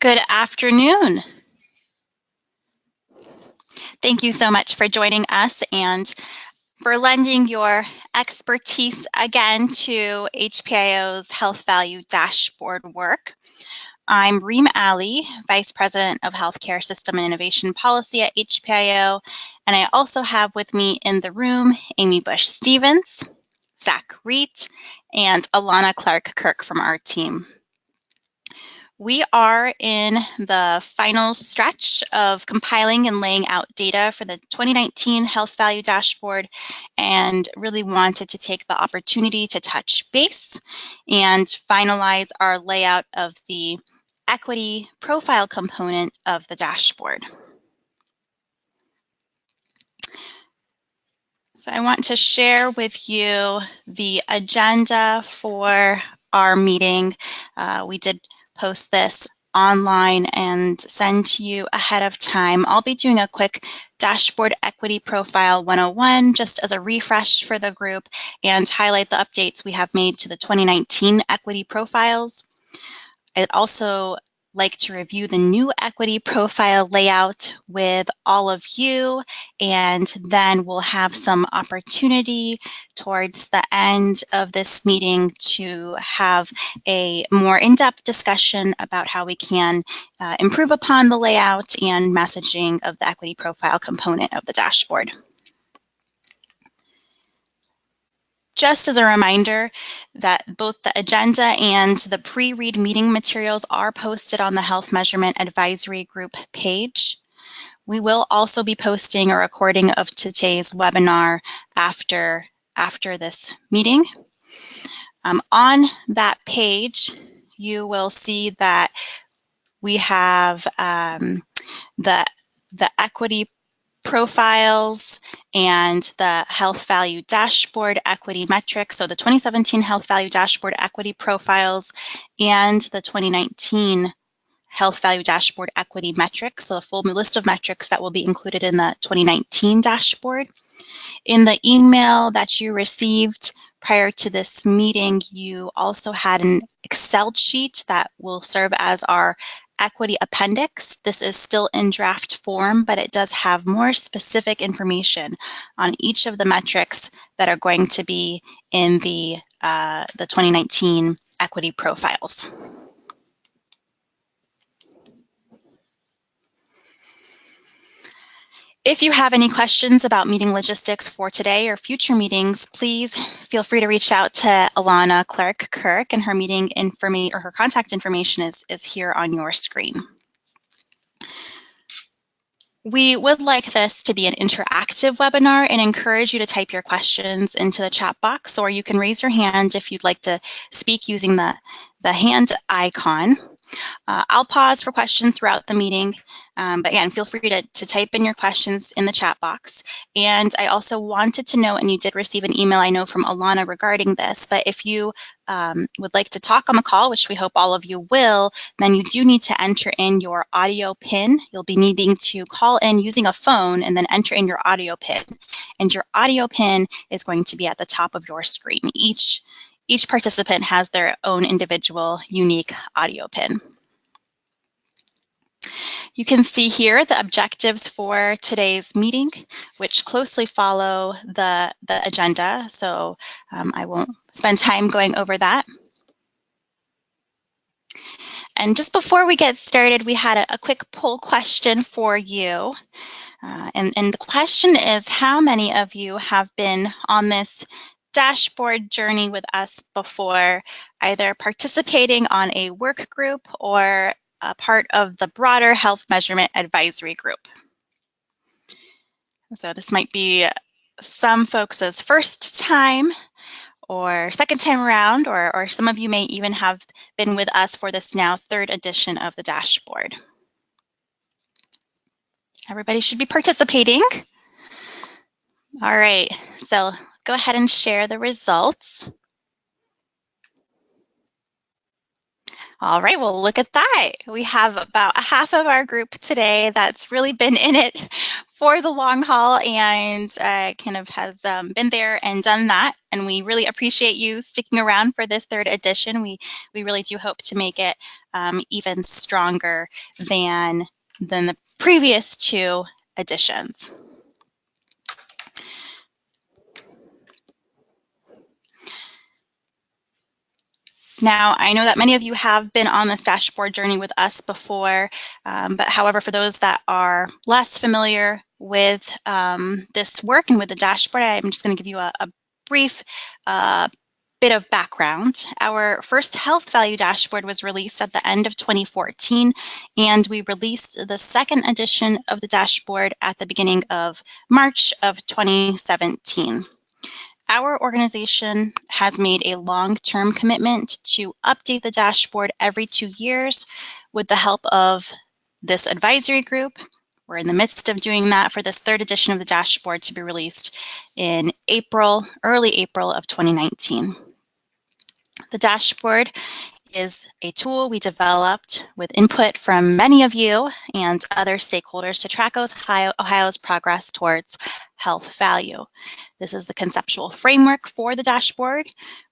Good afternoon. Thank you so much for joining us and for lending your expertise again to HPIO's Health Value Dashboard work. I'm Reem Ali, Vice President of Healthcare System and Innovation Policy at HPIO, and I also have with me in the room Amy Bush-Stevens, Zach Reet, and Alana Clark-Kirk from our team. We are in the final stretch of compiling and laying out data for the 2019 Health Value Dashboard and really wanted to take the opportunity to touch base and finalize our layout of the equity profile component of the dashboard. So I want to share with you the agenda for our meeting. We did post this online and send to you ahead of time. I'll be doing a quick Dashboard Equity Profile 101 just as a refresh for the group and highlight the updates we have made to the 2019 equity profiles. I'd also like to review the new equity profile layout with all of you, and then we'll have some opportunity towards the end of this meeting to have a more in-depth discussion about how we can improve upon the layout and messaging of the equity profile component of the dashboard. Just as a reminder that both the agenda and the pre-read meeting materials are posted on the Health Measurement Advisory Group page. We will also be posting a recording of today's webinar after this meeting. On that page, you will see that we have the equity profiles and the Health Value Dashboard equity metrics, so the 2017 Health Value Dashboard equity profiles and the 2019 Health Value Dashboard equity metrics, so the full list of metrics that will be included in the 2019 dashboard. In the email that you received prior to this meeting, you also had an Excel sheet that will serve as our equity appendix. This is still in draft form, but it does have more specific information on each of the metrics that are going to be in the 2019 equity profiles. If you have any questions about meeting logistics for today or future meetings, please feel free to reach out to Alana Clark-Kirk, and her meeting information or her contact information is here on your screen. We would like this to be an interactive webinar and encourage you to type your questions into the chat box, or you can raise your hand if you'd like to speak using the hand icon. I'll pause for questions throughout the meeting, but again, feel free to type in your questions in the chat box. And I also wanted to know, and you did receive an email, I know, from Alana regarding this, but if you would like to talk on the call, which we hope all of you will, then you do need to enter in your audio PIN. You'll be needing to call in using a phone and then enter in your audio PIN. And your audio PIN is going to be at the top of your screen. Each participant has their own individual unique audio PIN. You can see here the objectives for today's meeting, which closely follow the agenda, so I won't spend time going over that. And just before we get started, we had a quick poll question for you. And the question is, how many of you have been on this dashboard journey with us before, either participating on a work group or a part of the broader Health Measurement Advisory Group? So this might be some folks' first time or second time around, or some of you may even have been with us for this now third edition of the dashboard. Everybody should be participating. All right, so go ahead and share the results. All right, well, look at that. We have about half of our group today that's really been in it for the long haul and kind of has been there and done that. And we really appreciate you sticking around for this third edition. We really do hope to make it even stronger than the previous two editions. Now, I know that many of you have been on this dashboard journey with us before, but however, for those that are less familiar with this work and with the dashboard, I'm just going to give you a brief bit of background. Our first health value dashboard was released at the end of 2014, and we released the second edition of the dashboard at the beginning of March of 2017. Our organization has made a long-term commitment to update the dashboard every 2 years with the help of this advisory group. We're in the midst of doing that for this third edition of the dashboard to be released in April, early April of 2019. The dashboard is a tool we developed with input from many of you and other stakeholders to track Ohio's progress towards health value. This is the conceptual framework for the dashboard,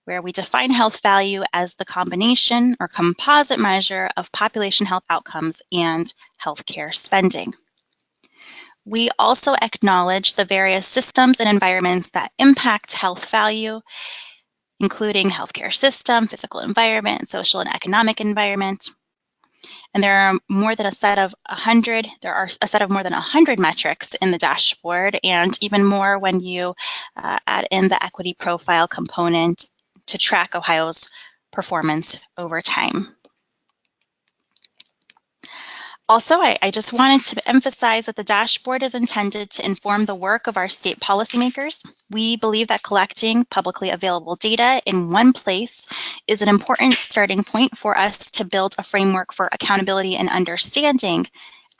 where we define health value as the combination or composite measure of population health outcomes and healthcare spending. We also acknowledge the various systems and environments that impact health value, including healthcare system, physical environment, social and economic environment. And there are more than a set of 100, there are a set of more than 100 metrics in the dashboard, and even more when you add in the equity profile component to track Ohio's performance over time. Also, I just wanted to emphasize that the dashboard is intended to inform the work of our state policymakers. We believe that collecting publicly available data in one place is an important starting point for us to build a framework for accountability and understanding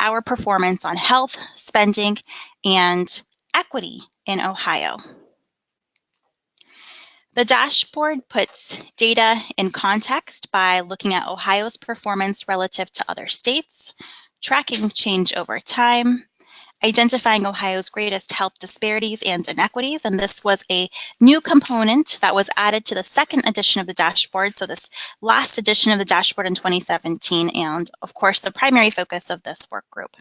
our performance on health, spending, and equity in Ohio. The dashboard puts data in context by looking at Ohio's performance relative to other states, tracking change over time, identifying Ohio's greatest health disparities and inequities, and this was a new component that was added to the second edition of the dashboard, so this last edition of the dashboard in 2017, and of course the primary focus of this work group.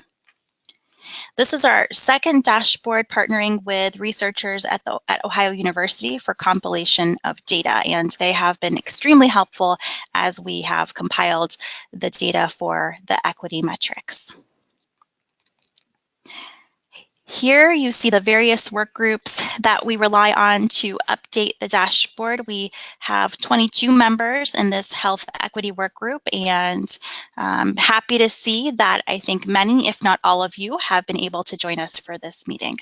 This is our second dashboard partnering with researchers at Ohio University for compilation of data, and they have been extremely helpful as we have compiled the data for the equity metrics. Here you see the various work groups that we rely on to update the dashboard. We have 22 members in this health equity work group, and happy to see that I think many, if not all of you, have been able to join us for this meeting.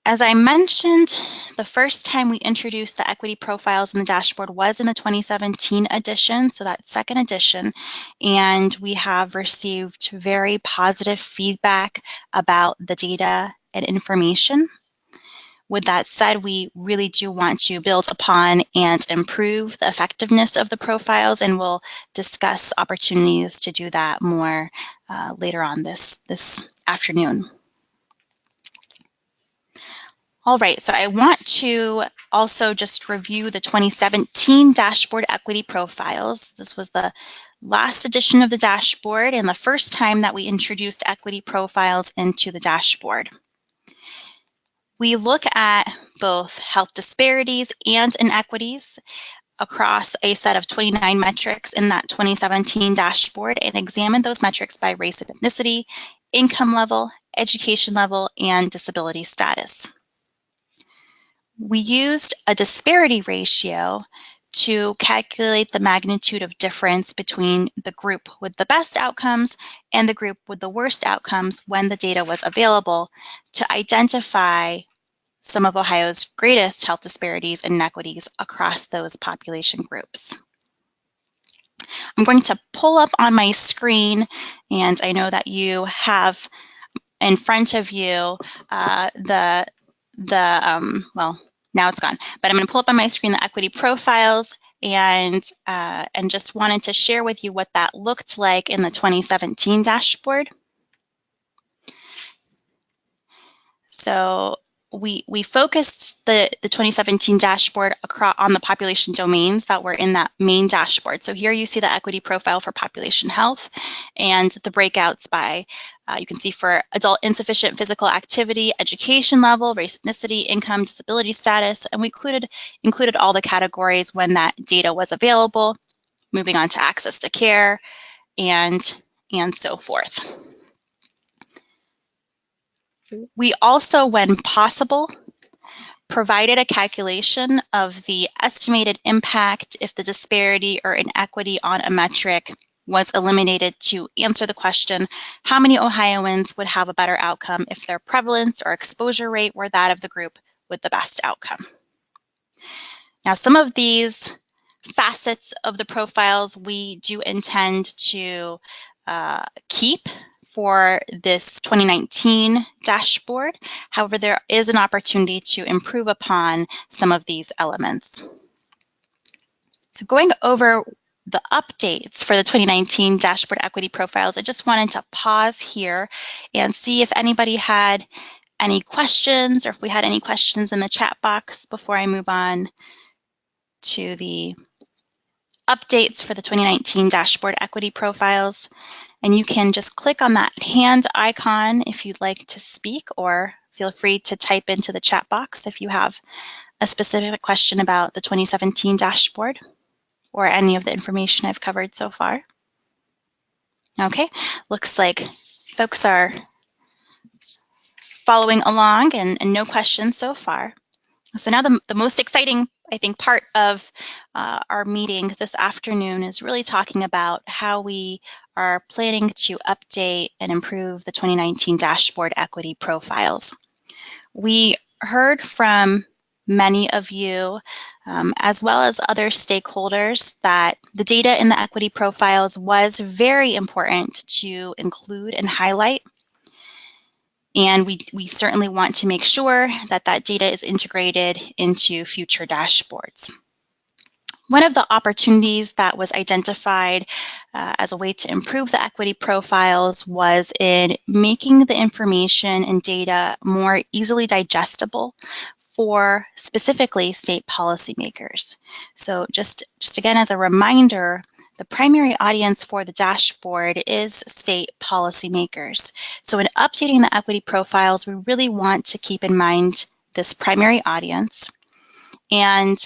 As I mentioned, the first time we introduced the equity profiles in the dashboard was in the 2017 edition, so that second edition, and we have received very positive feedback about the data and information. With that said, we really do want to build upon and improve the effectiveness of the profiles, and we'll discuss opportunities to do that more later on this afternoon. All right, so I want to also just review the 2017 dashboard equity profiles. This was the last edition of the dashboard and the first time that we introduced equity profiles into the dashboard. We look at both health disparities and inequities across a set of 29 metrics in that 2017 dashboard and examine those metrics by race and ethnicity, income level, education level, and disability status. We used a disparity ratio to calculate the magnitude of difference between the group with the best outcomes and the group with the worst outcomes when the data was available to identify some of Ohio's greatest health disparities and inequities across those population groups. I'm going to pull up on my screen, and I know that you have in front of you well, now it's gone, but I'm going to pull up on my screen the equity profiles, and just wanted to share with you what that looked like in the 2017 dashboard. So we focused the 2017 dashboard on the population domains that were in that main dashboard. So here you see the equity profile for population health and the breakouts by, you can see for adult insufficient physical activity, education level, race, ethnicity, income, disability status, and we included all the categories when that data was available, moving on to access to care, and so forth. We also, when possible, provided a calculation of the estimated impact if the disparity or inequity on a metric was eliminated to answer the question, how many Ohioans would have a better outcome if their prevalence or exposure rate were that of the group with the best outcome? Now, some of these facets of the profiles we do intend to keep for this 2019 dashboard. However, there is an opportunity to improve upon some of these elements. So going over the updates for the 2019 dashboard equity profiles, I just wanted to pause here and see if anybody had any questions or if we had any questions in the chat box before I move on to the updates for the 2019 dashboard equity profiles. And you can just click on that hand icon if you'd like to speak, or feel free to type into the chat box if you have a specific question about the 2017 dashboard or any of the information I've covered so far. Okay, looks like folks are following along and no questions so far. So now the most exciting, I think, part of our meeting this afternoon is really talking about how we are planning to update and improve the 2019 dashboard equity profiles. We heard from many of you, as well as other stakeholders, that the data in the equity profiles was very important to include and highlight. And we certainly want to make sure that that data is integrated into future dashboards. One of the opportunities that was identified as a way to improve the equity profiles was in making the information and data more easily digestible for specifically state policymakers. So just again, as a reminder, the primary audience for the dashboard is state policymakers. So in updating the equity profiles, we really want to keep in mind this primary audience. And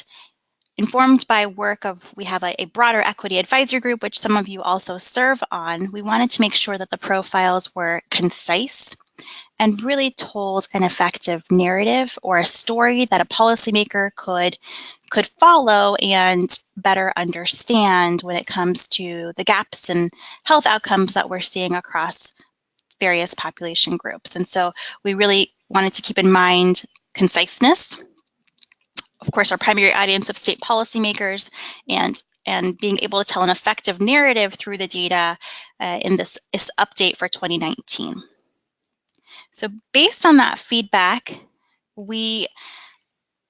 informed by work of, we have a broader equity advisory group, which some of you also serve on, we wanted to make sure that the profiles were concise and really told an effective narrative or a story that a policymaker could follow and better understand when it comes to the gaps in health outcomes that we're seeing across various population groups. And so we really wanted to keep in mind conciseness, of course, our primary audience of state policymakers, and being able to tell an effective narrative through the data in this update for 2019. So based on that feedback, we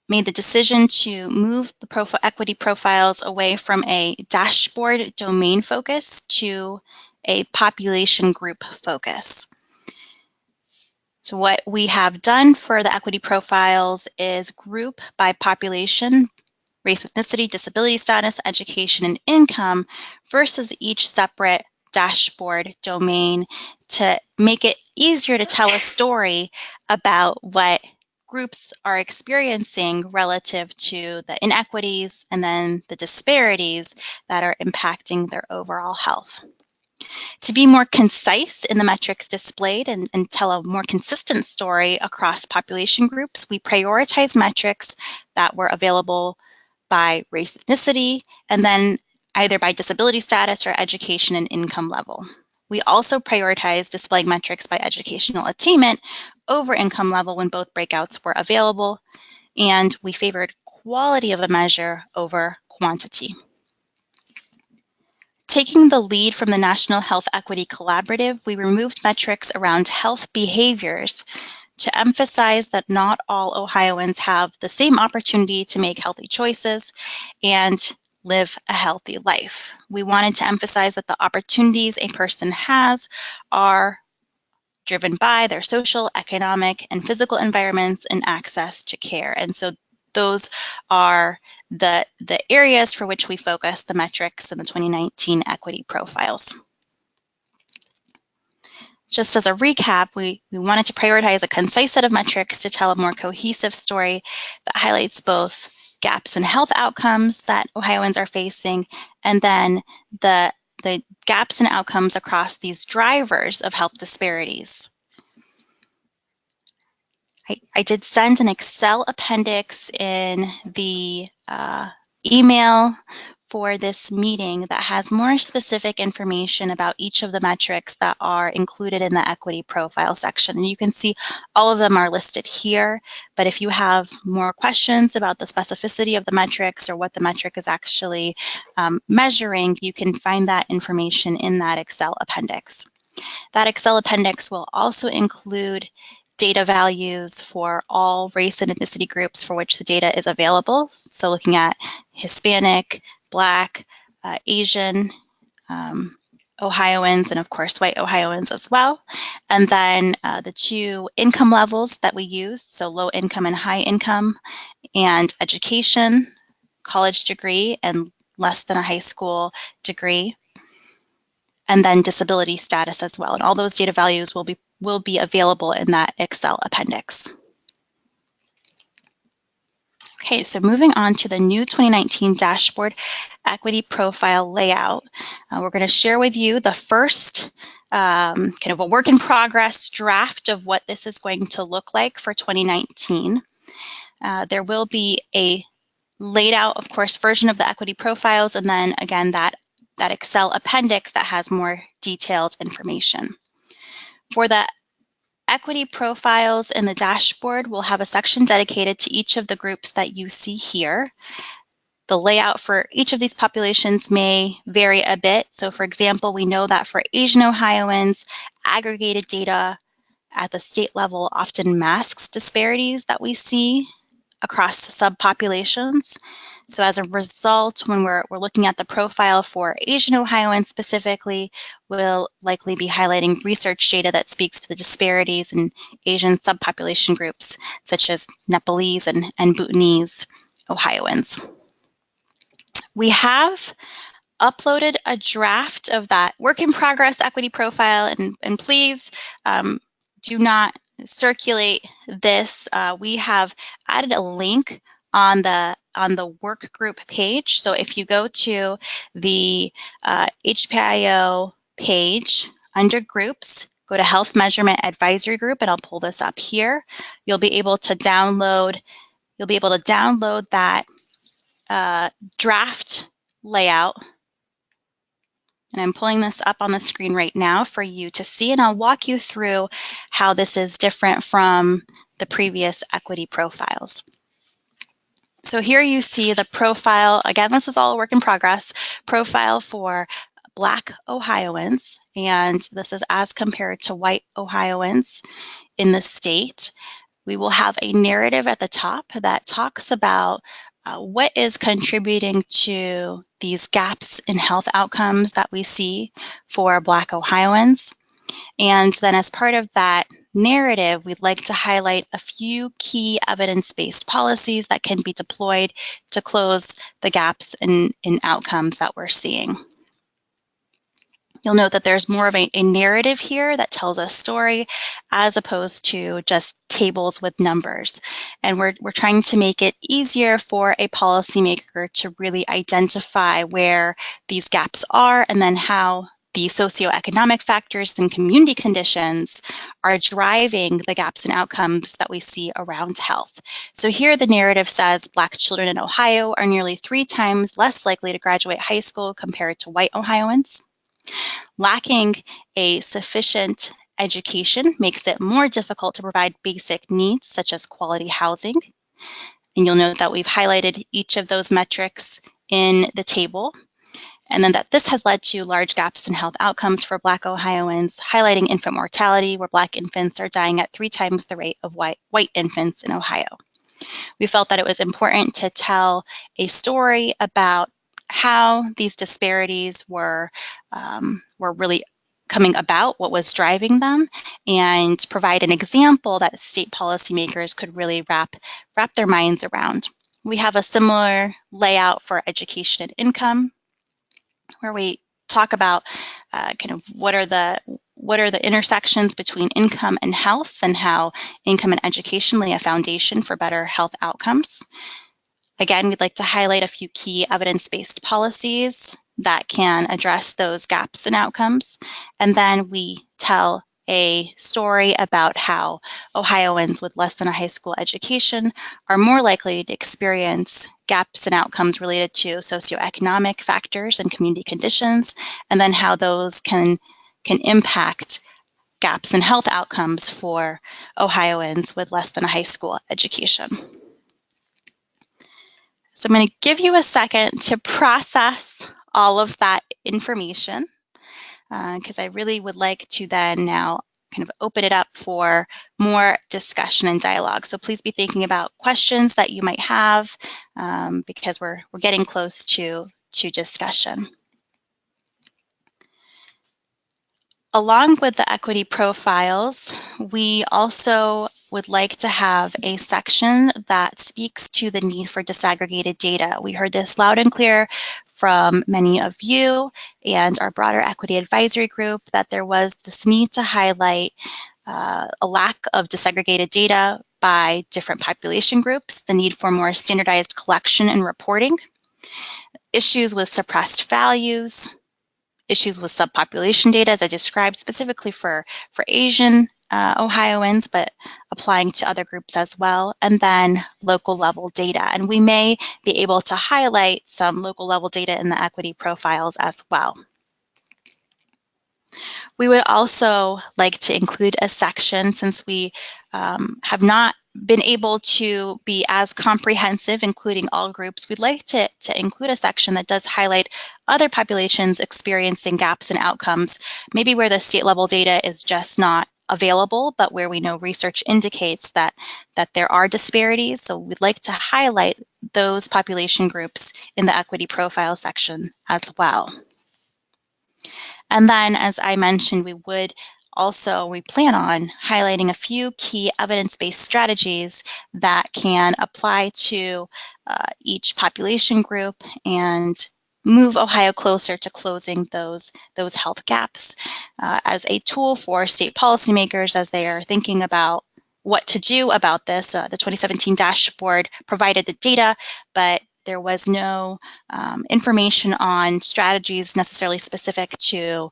made the decision to move the equity profiles away from a dashboard domain focus to a population group focus. So what we have done for the equity profiles is group by population, race, ethnicity, disability status, education, and income versus each separate dashboard domain to make it easier to tell a story about what groups are experiencing relative to the inequities and then the disparities that are impacting their overall health. To be more concise in the metrics displayed and tell a more consistent story across population groups, we prioritize metrics that were available by race, ethnicity, and then either by disability status or education and income level. We also prioritize displaying metrics by educational attainment over income level when both breakouts were available, and we favored quality of a measure over quantity. Taking the lead from the National Health Equity Collaborative, we removed metrics around health behaviors to emphasize that not all Ohioans have the same opportunity to make healthy choices, and live a healthy life. We wanted to emphasize that the opportunities a person has are driven by their social, economic, and physical environments and access to care. And so those are the areas for which we focus the metrics in the 2019 equity profiles. Just as a recap, we wanted to prioritize a concise set of metrics to tell a more cohesive story that highlights both gaps in health outcomes that Ohioans are facing, and then the gaps in outcomes across these drivers of health disparities. I did send an Excel appendix in the email for this meeting that has more specific information about each of the metrics that are included in the equity profile section. And you can see all of them are listed here, but if you have more questions about the specificity of the metrics or what the metric is actually measuring, you can find that information in that Excel appendix. That Excel appendix will also include data values for all race and ethnicity groups for which the data is available. So looking at Hispanic, Black, Asian, Ohioans, and of course white Ohioans as well. And then the two income levels that we use, so low income and high income, and education, college degree, and less than a high school degree, and then disability status as well. And all those data values will be available in that Excel appendix. Okay, so moving on to the new 2019 dashboard equity profile layout. We're going to share with you the first kind of a work in progress draft of what this is going to look like for 2019. There will be a laid out, of course, version of the equity profiles, and then again that Excel appendix that has more detailed information. For the equity profiles in the dashboard, we'll have a section dedicated to each of the groups that you see here. The layout for each of these populations may vary a bit. So for example, we know that for Asian Ohioans, aggregated data at the state level often masks disparities that we see across subpopulations. So as a result, when we're looking at the profile for Asian Ohioans specifically, we'll likely be highlighting research data that speaks to the disparities in Asian subpopulation groups, such as Nepalese and Bhutanese Ohioans. We have uploaded a draft of that work in progress equity profile, and please do not circulate this. We have added a link on the Workgroup page. So if you go to the HPIO page under groups, go to Health Measurement Advisory Group, and I'll pull this up here. You'll be able to download that draft layout. And I'm pulling this up on the screen right now for you to see, and I'll walk you through how this is different from the previous equity profiles. So here you see the profile. Again, this is all a work in progress. Profile for Black Ohioans, and this is as compared to white Ohioans in the state. We will have a narrative at the top that talks about what is contributing to these gaps in health outcomes that we see for Black Ohioans. And then as part of that narrative, we'd like to highlight a few key evidence-based policies that can be deployed to close the gaps in outcomes that we're seeing. You'll note that there's more of a narrative here that tells a story as opposed to just tables with numbers. And we're trying to make it easier for a policymaker to really identify where these gaps are and then how the socioeconomic factors and community conditions are driving the gaps in outcomes that we see around health. So here the narrative says Black children in Ohio are nearly 3 times less likely to graduate high school compared to white Ohioans. Lacking a sufficient education makes it more difficult to provide basic needs such as quality housing. And you'll note that we've highlighted each of those metrics in the table. And then that this has led to large gaps in health outcomes for Black Ohioans, highlighting infant mortality, where Black infants are dying at 3 times the rate of white infants in Ohio. We felt that it was important to tell a story about how these disparities were really coming about, what was driving them, and provide an example that state policymakers could really wrap their minds around. We have a similar layout for education and income, where we talk about kind of what are the intersections between income and health, and how income and education lay a foundation for better health outcomes. Again, we'd like to highlight a few key evidence-based policies that can address those gaps in outcomes. And then we tell a story about how Ohioans with less than a high school education are more likely to experience gaps in outcomes related to socioeconomic factors and community conditions, and then how those can impact gaps in health outcomes for Ohioans with less than a high school education. So I'm going to give you a second to process all of that information, because I really would like to then now kind of open it up for more discussion and dialogue. So please be thinking about questions that you might have, because we're getting close to discussion. Along with the equity profiles, we also would like to have a section that speaks to the need for disaggregated data. We heard this loud and clear from many of you and our broader equity advisory group, that there was this need to highlight a lack of disaggregated data by different population groups, the need for more standardized collection and reporting, issues with suppressed values, issues with subpopulation data, as I described, specifically for Asian Ohioans, but applying to other groups as well, and then local level data. And we may be able to highlight some local level data in the equity profiles as well. We would also like to include a section, since we have not been able to be as comprehensive, including all groups, we'd like to include a section that does highlight other populations experiencing gaps in outcomes, maybe where the state level data is just not available, but where we know research indicates that there are disparities. So we'd like to highlight those population groups in the equity profile section as well. And then, as I mentioned, we plan on highlighting a few key evidence-based strategies that can apply to each population group and move Ohio closer to closing those health gaps as a tool for state policymakers as they are thinking about what to do about this. The 2017 dashboard provided the data, but there was no information on strategies necessarily specific to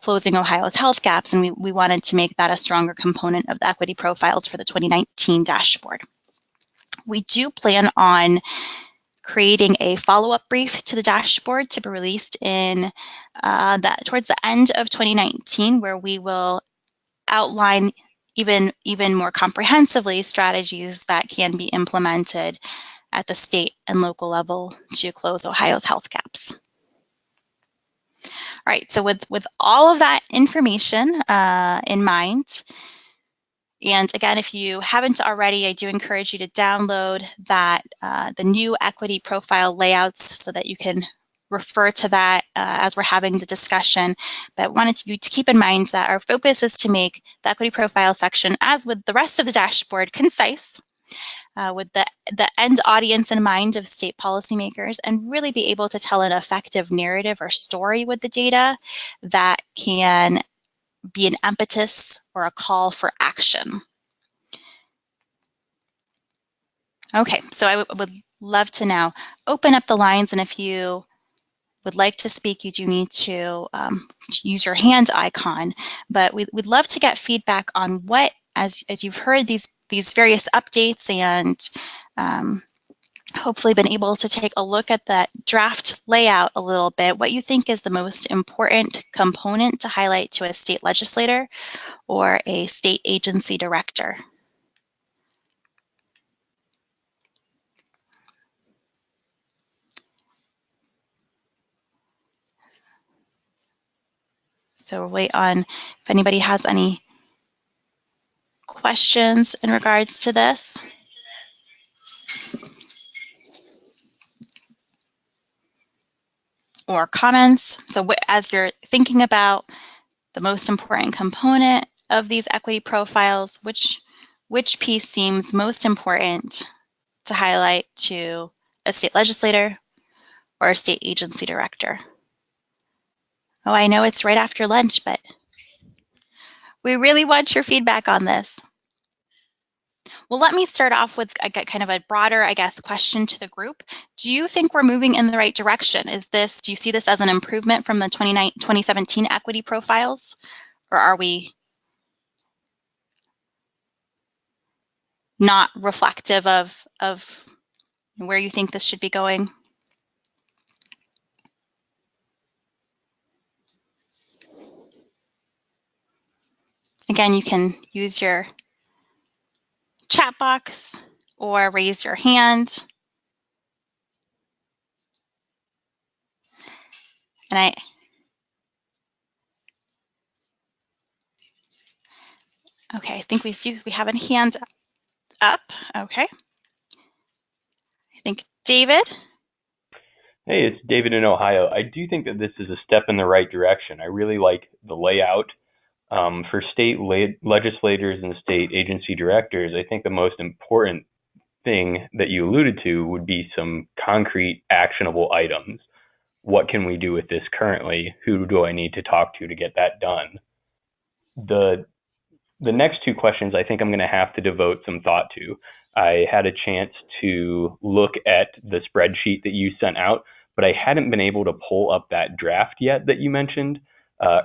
closing Ohio's health gaps, and we wanted to make that a stronger component of the equity profiles for the 2019 dashboard. We do plan on creating a follow-up brief to the dashboard to be released in towards the end of 2019, where we will outline even more comprehensively strategies that can be implemented at the state and local level to close Ohio's health gaps. All right, so with all of that information in mind, and again, if you haven't already, I do encourage you to download the new equity profile layouts so that you can refer to that as we're having the discussion. But wanted you to keep in mind that our focus is to make the equity profile section, as with the rest of the dashboard, concise, with the end audience in mind of state policymakers, and really be able to tell an effective narrative or story with the data that can be an impetus or a call for action. Okay, so I would love to now open up the lines, and if you would like to speak, you do need to use your hand icon, but we'd love to get feedback on what, as you've heard these various updates and hopefully been able to take a look at that draft layout a little bit, what you think is the most important component to highlight to a state legislator or a state agency director. So we'll wait on if anybody has any questions in regards to this. or comments? So as you're thinking about the most important component of these equity profiles, which piece seems most important to highlight to a state legislator or a state agency director? Oh, I know it's right after lunch, but we really want your feedback on this. Well, let me start off with kind of a broader, I guess, question to the group. Do you think we're moving in the right direction? Do you see this as an improvement from the 2017 equity profiles? Or are we not reflective of where you think this should be going? Again, you can use your chat box or raise your hand. And okay, I think we have a hand up. Okay. I think David. Hey, it's David in Ohio. I do think that this is a step in the right direction. I really like the layout. For state legislators and state agency directors, I think the most important thing that you alluded to would be some concrete, actionable items. What can we do with this currently? Who do I need to talk to get that done? The next two questions I think I'm going to have to devote some thought to. I had a chance to look at the spreadsheet that you sent out, but I hadn't been able to pull up that draft yet that you mentioned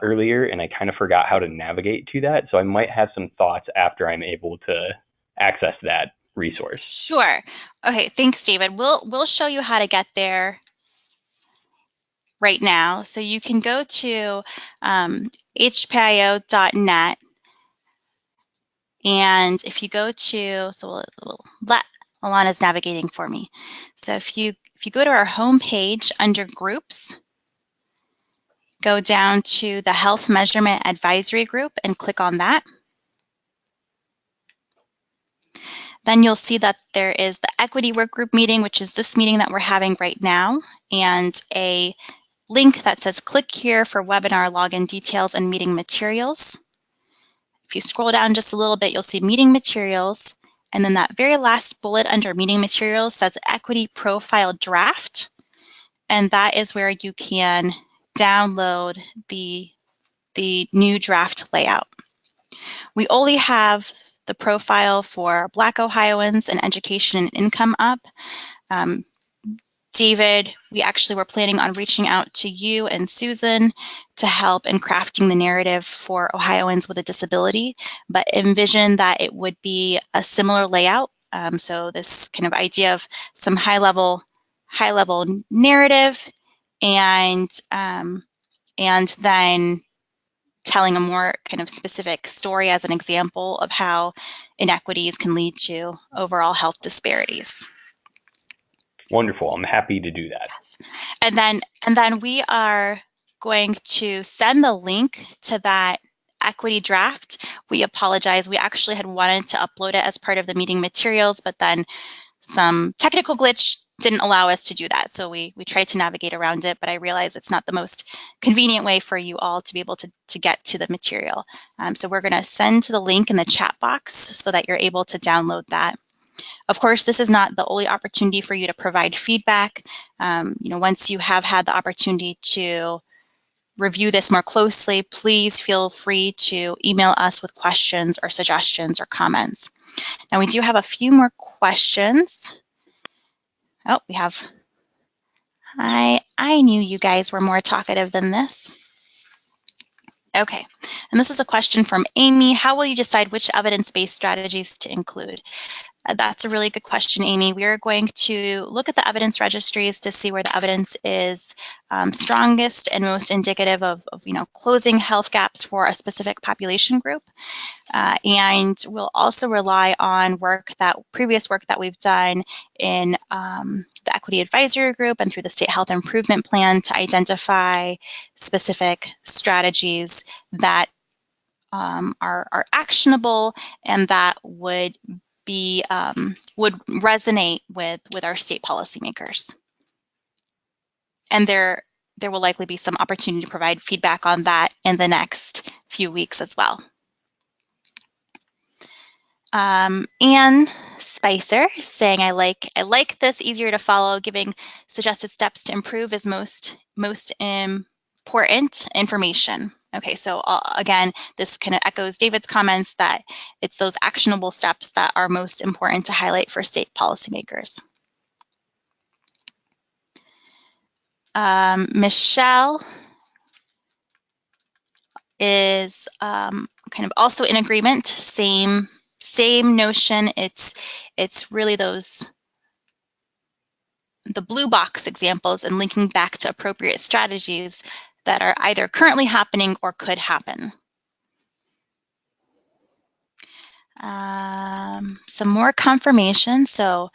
earlier, and I kind of forgot how to navigate to that. So I might have some thoughts after I'm able to access that resource. Sure. Okay, thanks, David. We'll show you how to get there right now. So you can go to HPIO.net, and if you go to, so Alana's navigating for me. So if you go to our home page under groups, go down to the Health Measurement Advisory Group and click on that. Then you'll see that there is the Equity Workgroup meeting, which is this meeting that we're having right now, and a link that says click here for webinar login details and meeting materials. If you scroll down just a little bit, you'll see meeting materials, and then that very last bullet under meeting materials says equity profile draft, and that is where you can download the new draft layout. We only have the profile for Black Ohioans and education and income up. David, we actually were planning on reaching out to you and Susan to help in crafting the narrative for Ohioans with a disability, but envision that it would be a similar layout. So this kind of idea of some high-level narrative, and then telling a more kind of specific story as an example of how inequities can lead to overall health disparities. Wonderful. I'm happy to do that. And then we are going to send the link to that equity draft. We apologize. We actually had wanted to upload it as part of the meeting materials, but then some technical glitch didn't allow us to do that. So we tried to navigate around it, but I realize it's not the most convenient way for you all to be able to get to the material. So we're going to send to the link in the chat box so that you're able to download that. Of course, this is not the only opportunity for you to provide feedback. Once you have had the opportunity to review this more closely, please feel free to email us with questions or suggestions or comments. Now, we do have a few more questions. Oh, we have, I knew you guys were more talkative than this. Okay, and this is a question from Amy. How will you decide which evidence-based strategies to include? That's a really good question, Amy. We are going to look at the evidence registries to see where the evidence is strongest and most indicative of closing health gaps for a specific population group. And we'll also rely on previous work that we've done in the Equity Advisory Group and through the State Health Improvement Plan to identify specific strategies that are actionable and that would resonate with our state policymakers. And there will likely be some opportunity to provide feedback on that in the next few weeks as well. Anne Spicer saying, I like this, easier to follow, giving suggested steps to improve is most important information. Okay, so again, this kind of echoes David's comments that it's those actionable steps that are most important to highlight for state policymakers. Michelle is kind of also in agreement, same notion. It's really the blue box examples and linking back to appropriate strategies that are either currently happening or could happen. Some more confirmation. So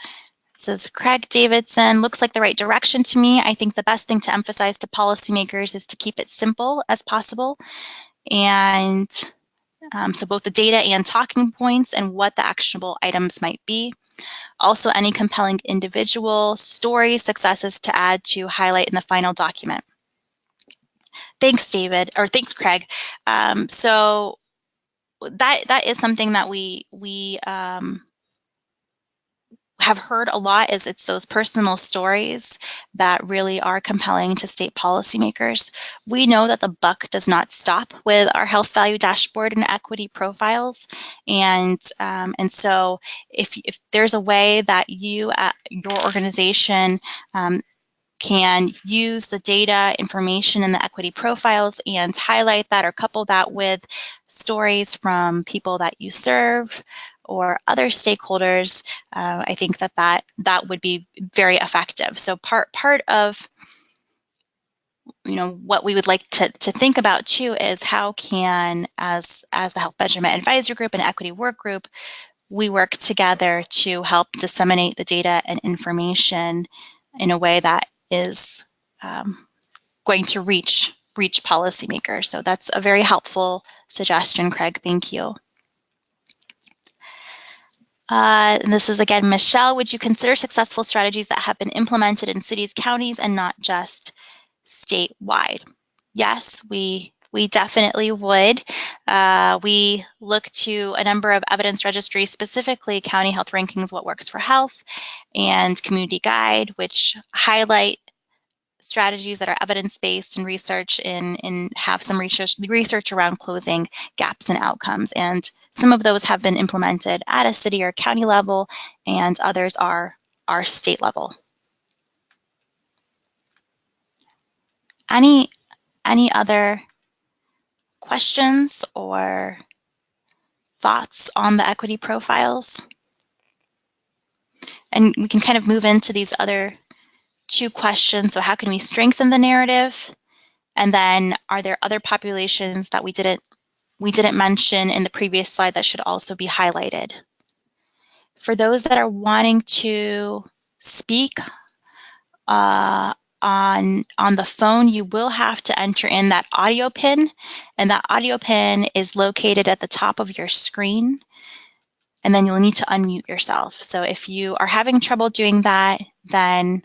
this is Craig Davidson, looks like the right direction to me. I think the best thing to emphasize to policymakers is to keep it simple as possible. And so both the data and talking points and what the actionable items might be. Also, any compelling individual stories, successes to add to highlight in the final document. Thanks, David, or thanks, Craig. So that is something that we have heard a lot, is it's those personal stories that really are compelling to state policymakers. We know that the buck does not stop with our health value dashboard and equity profiles, and so if there's a way that you at your organization can use the data, information, and the equity profiles and highlight that or couple that with stories from people that you serve or other stakeholders, I think that would be very effective. So part of what we would like to think about too is how can, as the Health Measurement Advisory Group and Equity Work Group, we work together to help disseminate the data and information in a way that is going to reach policymakers. So that's a very helpful suggestion, Craig. Thank you. And this is again, Michelle, would you consider successful strategies that have been implemented in cities, counties, and not just statewide? Yes, we definitely would. We look to a number of evidence registries, specifically County Health Rankings, What Works for Health, and Community Guide, which highlight strategies that are evidence-based and research and have some research around closing gaps in outcomes. And some of those have been implemented at a city or county level, and others are state level. Any other questions or thoughts on the equity profiles? And we can kind of move into these other two questions. So how can we strengthen the narrative? And then are there other populations that we didn't mention in the previous slide that should also be highlighted? For those that are wanting to speak on the phone, you will have to enter in that audio pin, and that audio pin is located at the top of your screen, and then you'll need to unmute yourself. So if you are having trouble doing that, then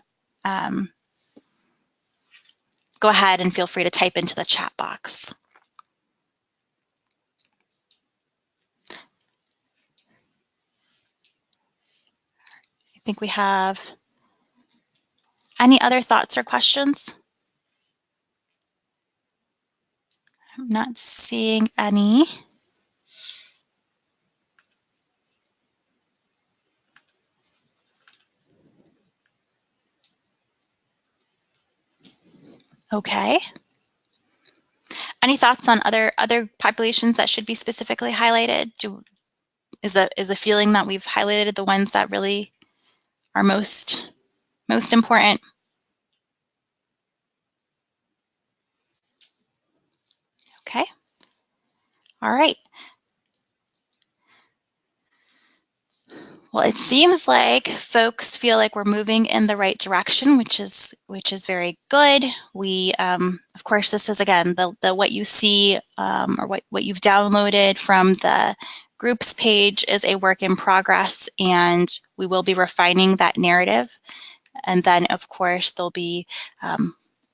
go ahead and feel free to type into the chat box. I think we have any other thoughts or questions? I'm not seeing any. Okay. Any thoughts on other populations that should be specifically highlighted? Is the feeling that we've highlighted the ones that really are most important? Okay. All right. Well, it seems like folks feel like we're moving in the right direction, which is very good. We, of course, this is again the what you see or what you've downloaded from the groups page is a work in progress, and we will be refining that narrative. And then, of course, there'll be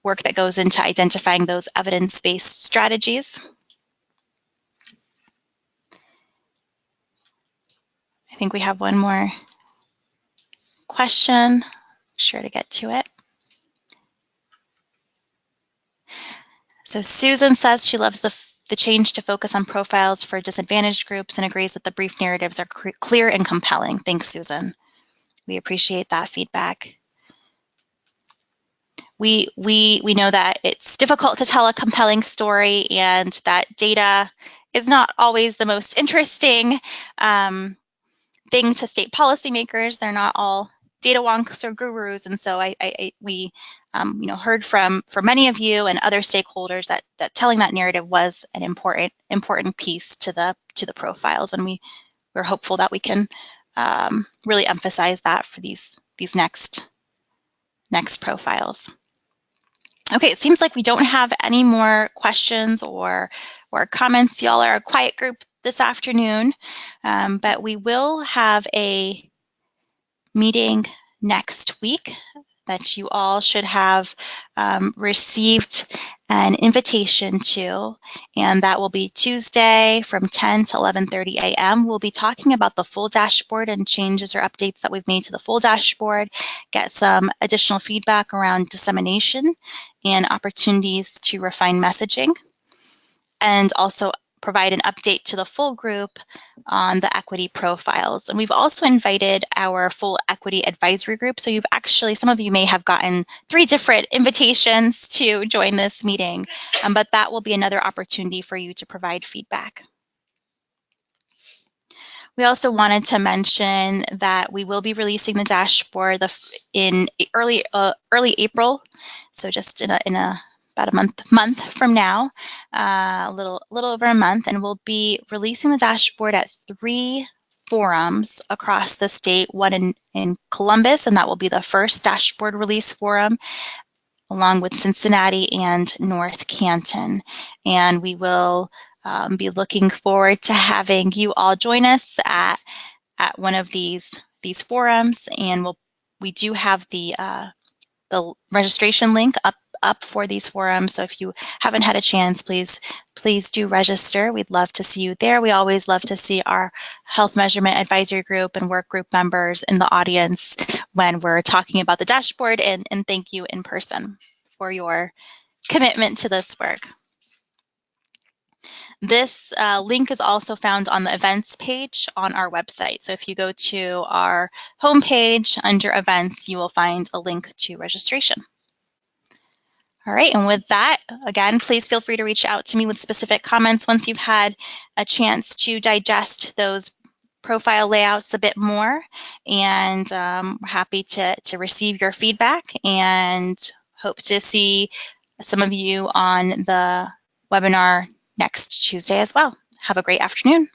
work that goes into identifying those evidence-based strategies. I think we have one more question. Be sure to get to it. So Susan says she loves the change to focus on profiles for disadvantaged groups and agrees that the brief narratives are clear and compelling. Thanks, Susan. We appreciate that feedback. We know that it's difficult to tell a compelling story and that data is not always the most interesting thing to state policymakers. They're not all data wonks or gurus, and so we heard from many of you and other stakeholders that telling that narrative was an important piece to the profiles, and we're hopeful that we can really emphasize that for these next profiles. Okay, it seems like we don't have any more questions or comments. Y'all are a quiet group this afternoon, but we will have a meeting next week that you all should have received an invitation to, and that will be Tuesday from 10 to 11:30 a.m. We'll be talking about the full dashboard and changes or updates that we've made to the full dashboard, get some additional feedback around dissemination and opportunities to refine messaging, and also provide an update to the full group on the equity profiles. And we've also invited our full equity advisory group. So some of you may have gotten 3 different invitations to join this meeting, but that will be another opportunity for you to provide feedback. We also wanted to mention that we will be releasing the dashboard in early April, so just in about a month from now, a little over a month, and we'll be releasing the dashboard at 3 forums across the state, one in Columbus, and that will be the first dashboard release forum, along with Cincinnati and North Canton. And we will be looking forward to having you all join us at one of these forums, and we do have the registration link up for these forums. So if you haven't had a chance, please do register. We'd love to see you there. We always love to see our health measurement advisory group and work group members in the audience when we're talking about the dashboard, and thank you in person for your commitment to this work. This link is also found on the events page on our website. So if you go to our homepage under events, you will find a link to registration. All right, and with that, again, please feel free to reach out to me with specific comments once you've had a chance to digest those profile layouts a bit more, and we're happy to receive your feedback and hope to see some of you on the webinar next Tuesday as well. Have a great afternoon.